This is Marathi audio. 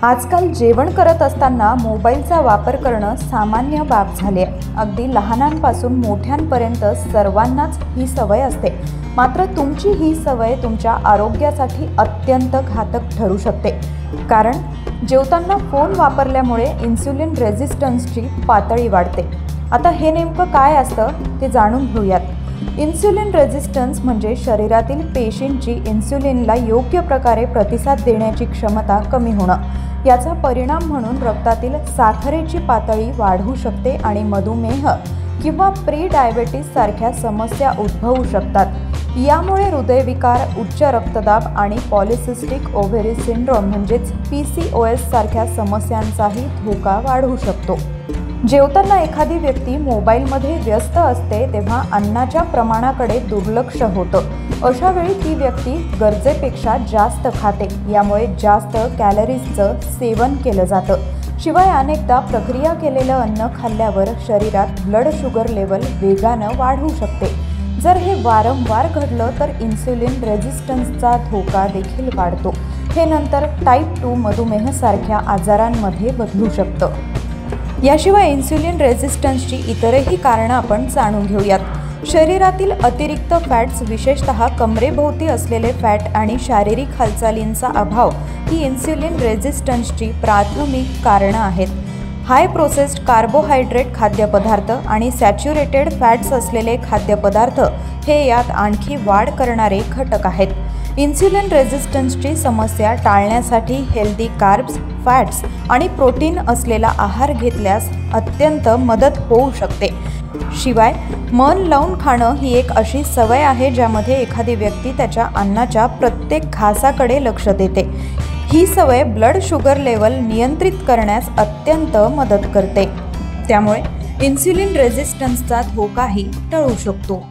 आजकाल जेवण करत असताना मोबाईलचा वापर करणं सामान्य बाब झाली आहे। अगदी लहानांपासून मोठ्यांपर्यंत सर्वांनाच ही सवय असते। मात्र तुमची ही सवय तुमच्या आरोग्यासाठी अत्यंत घातक ठरू शकते, कारण जेवताना फोन वापरल्यामुळे इन्सुलिन रेझिस्टन्सची पातळी वाढते। आता हे नेमकं काय असतं ते जाणून घेऊयात। इन्सुलिन रेझिस्टन्स म्हणजे शरीरातील पेशींची इन्सुलिनला योग्य प्रकारे प्रतिसाद देण्याची क्षमता कमी होणं। याचा परिणाम म्हणून रक्तातील साखरेची पातळी वाढू शकते आणि मधुमेह किंवा प्री डायबिटीज सारख्या समस्या उद्भवू शकतात। यामुळे हृदयविकार, उच्च रक्तदाब आणि पॉलिसिस्टिक ओव्हरी सिंड्रोम म्हणजेच PCOS सारख्या समस्यांचाही धोका वाढू शकतो। जेवताना एखादी व्यक्ती मोबाईलमध्ये व्यस्त असते तेव्हा अन्नाच्या प्रमाणाकडे दुर्लक्ष होतं। अशा वेळी ती व्यक्ती गरजेपेक्षा जास्त खाते, यामुळे जास्त कॅलरीजचं सेवन केलं जातं। शिवाय अनेकदा प्रक्रिया केलेलं अन्न खाल्ल्यावर शरीरात ब्लड शुगर लेवल वेगानं वाढू शकते। जर हे वारंवार घडलं तर इन्सुलिन रेझिस्टन्सचा धोका देखील वाढतो। हे नंतर टाईप 2 मधुमेहासारख्या आजारांमध्ये बदलू शकतं। याशिवाय इन्सुलिन रेझिस्टन्सची इतरही कारणं आपण जाणून घेऊयात। शरीरातील अतिरिक्त फॅट्स, विशेषतः कमरेभोवती असलेले फॅट आणि शारीरिक हालचालींचा अभाव ही इन्सुलिन रेझिस्टन्सची प्राथमिक कारणं आहेत। हाय प्रोसेस्ड कार्बोहायड्रेट खाद्यपदार्थ आणि सॅच्युरेटेड फॅट्स असलेले खाद्यपदार्थ हे यात आणखी वाढ करणारे घटक आहेत। इन्सुलिन रेझिस्टन्सची समस्या टाळण्यासाठी हेल्दी कार्ब्स, फॅट्स आणि प्रोटीन असलेला आहार घेतल्यास अत्यंत मदत होऊ शकते। शिवाय मन लावून खाणं ही एक अशी सवय आहे ज्यामध्ये एखादी व्यक्ती त्याच्या अन्नाच्या प्रत्येक घासाकडे लक्ष देते। ही सवय ब्लड शुगर लेवल नियंत्रित करण्यास अत्यंत मदत करते, त्यामुळे इन्सुलिन रेझिस्टन्सचा धोकाही टळू शकतो।